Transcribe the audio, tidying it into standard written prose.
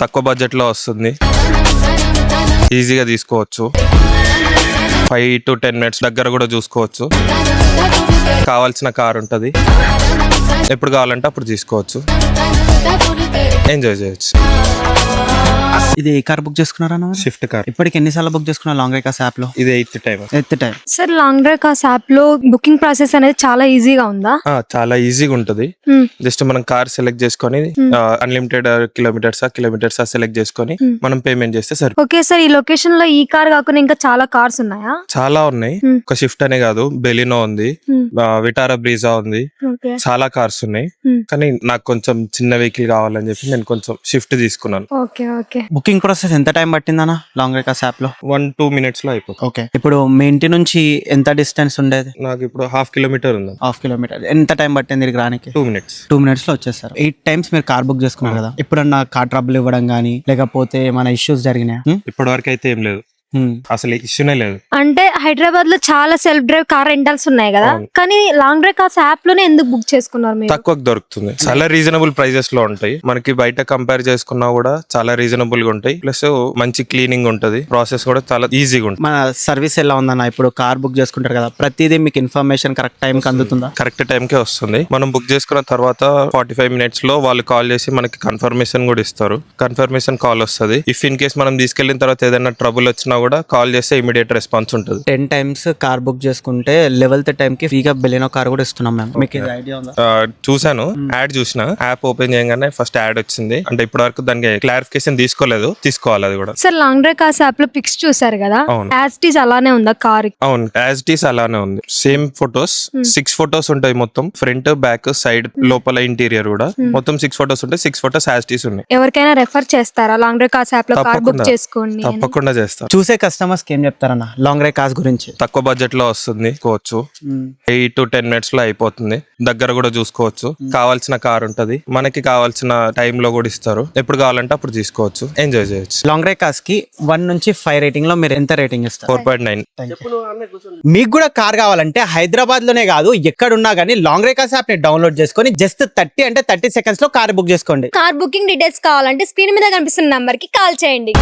తక్కువ బడ్జెట్ లో వస్తుంది, ఈజీగా తీసుకోవచ్చు. 5 to 10 minutes దగ్గర కూడా చూసుకోవచ్చు. కావాల్సిన కార్ ఉంటుంది, ఎప్పుడు కావాలంటే అప్పుడు తీసుకోవచ్చు, ఎంజాయ్ చేయొచ్చు. ఇది ఏ కార్ బుక్ చేసుకున్నారా? Swift car. ఇప్పటికి ఎన్నిసార్లు బుక్ చేసుకున్నా లాంగ్ రైడ్ కార్స్ యాప్ లో? ఇది 8th time. Sir long drive cars app లో బుకింగ్ ప్రాసెస్ అనేది చాలా ఈజీగా ఉందా? చాలా ఈజీగా ఉంటది. జస్ట్ మనం కార్ సెలెక్ట్ చేసుకొని అన్లిమిటెడ్ కిలోమీటర్స్ సెలెక్ట్ చేసుకొని మనం పేమెంట్ చేస్తే సరే. ఓకే సార్, ఈ లొకేషన్ లో ఈ కార్ కాకుండా ఇంకా చాలా కార్స్ ఉన్నాయా? చాలా ఉన్నాయి. ఒక షిఫ్ట్ అనే కాదు, బెలినో ఉంది, విటారా బ్రీజా ఉంది, చాలా కార్స్ ఉన్నాయి. కానీ నాకు కొంచెం చిన్న వెహికల్ కావాలని చెప్పి నేను కొంచెం షిఫ్ట్ తీసుకున్నాను. Okay okay. బుకింగ్ ప్రాసెస్ ఎంత టైం పట్టిందన్న లాంగ్ రైడ్ కార్స్ యాప్ లో? 1-2 minutes లో అయిపోతుంది. ఓకే. ఇప్పుడు మీ ఇంటి నుంచి ఎంత డిస్టెన్స్ ఉండేది? నాకు ఇప్పుడు 1/2 kilometer ఉంది. 1/2 kilometer. ఎంత టైం పట్టింది ఇక్కడికి రానికి? 2 minutes. 2 minutes లో వచ్చేస్తారు. 8 times మీరు కార్ బుక్ చేసుకున్నారు కదా, ఎప్పుడన్నా కార్ ట్రబుల్ ఇవ్వడం గానీ లేకపోతే మన ఇష్యూస్ జరిగినాయా? ఇప్పటి వరకు అయితే ఏం లేదు, అసలు ఇష్యూనే లేదు. అంటే హైదరాబాద్ లో చాలా సెల్ఫ్ డ్రైవ్ కార్ రెంటల్స్ ఉన్నాయి కదా, కానీ లాంగ్ డ్రైవ్ కార్స్ యాప్ లోనే ఎందుకు బుక్ చేసుకున్నారు మీరు? తక్కువ దొరుకుతుంది, చాలా రీజనబుల్ ప్రైజెస్ లో ఉంటాయి. మనకి బయట కంపేర్ చేసుకున్నా కూడా చాలా రీజనబుల్ గా ఉంటాయి. ప్లస్ మంచి క్లీనింగ్ ఉంటది, ప్రాసెస్ కూడా చాలా ఈజీగా ఉంటుంది. మన సర్వీస్ ఎలా ఉందన్న? ఇప్పుడు కార్ బుక్ చేసుకుంటారు కదా, ప్రతిదీ మీకు ఇన్ఫర్మేషన్ కరెక్ట్ టైం కి అందుతుందా? కరెక్ట్ టైం కే వస్తుంది. మనం బుక్ చేసుకున్న తర్వాత 45 minutes లో వాళ్ళు కాల్ చేసి మనకి కన్ఫర్మేషన్ కూడా ఇస్తారు. కన్ఫర్మేషన్ కాల్ వస్తుంది. ఇఫ్ ఇన్ కేస్ మనం తీసుకెళ్లిన తర్వాత ఏదైనా ట్రబుల్ వచ్చినా కూడా కాల్ చేస్తే ఇమీడియట్ రెస్పాన్స్ ఉంటుంది. 10 times కార్ బుక్ చేసుకుంటే 11th time కి ఫ్రీగా బెలినో కార్ కూడా ఇస్తున్నాం మేము. మీకు ఇది ఐడియా ఉందా? చూసాను, యాడ్ చూసిన. యాప్ ఓపెన్ చేయగానే ఫస్ట్ యాడ్ వచ్చింది. అంటే ఇప్పటి వరకు దానికి క్లారిఫికేషన్ తీసుకోలేదు, తీసుకోవాలి అది కూడా. Sir long drive cars app లో పిక్స్ చూసారు కదా, యాజ్ ఇట్ ఈస్ అలానే ఉందా కార్? అవును, యాజ్ ఇట్ ఈస్ అలానే ఉంది. సేమ్ ఫొటోస్ 6 photos ఉంటాయి మొత్తం, ఫ్రంట్ బ్యాక్ సైడ్ లోపల ఇంటీరియర్ కూడా మొత్తం 6 photos ఉంటాయి. 6 photos యాజ్ ఇట్ ఈస్ ఉన్నాయి. ఎవరికైనా రెఫర్ చేస్తారా లాంగ్ డ్రైవ్ కార్స్ యాప్ లో కార్ బుక్ చేసుకోండి? తప్పకుండా చేస్తారు. చూసే కస్టమర్స్ కి ఏం చెప్తారన్న లాంగ్ రైడ్ కార్స్ గురించి? తక్కువ బడ్జెట్ లో వస్తుంది, చూసుకోవచ్చు. 8 to 10 minutes లో అయిపోతుంది, దగ్గర కూడా చూసుకోవచ్చు. కావాల్సిన కార్ ఉంటది, మనకి కావాల్సిన టైం లో కూడా ఇస్తారు, ఎప్పుడు కావాలంటే అప్పుడు తీసుకోవచ్చు, ఎంజాయ్ చేయొచ్చు. లాంగ్ రైడ్ కార్స్ కి 1 నుంచి 5 రేటింగ్ లో మీరు ఎంత రేటింగ్ ఇస్తారు? 4.9. మీకు కూడా కార్ కావాలంటే హైదరాబాద్ లోనే కాదు ఎక్కడున్నా గానీ లాంగ్ రైడ్ కార్స్ యాప్ ని డౌన్లోడ్ చేసుకొని జస్ట్ 30 seconds లో కార్ బుక్ చేసుకోండి. కార్ బుకింగ్ డీటెయిల్స్ కావాలంటే స్క్రీన్ మీద కనిపిస్తున్న నంబర్ కి కాల్ చేయండి.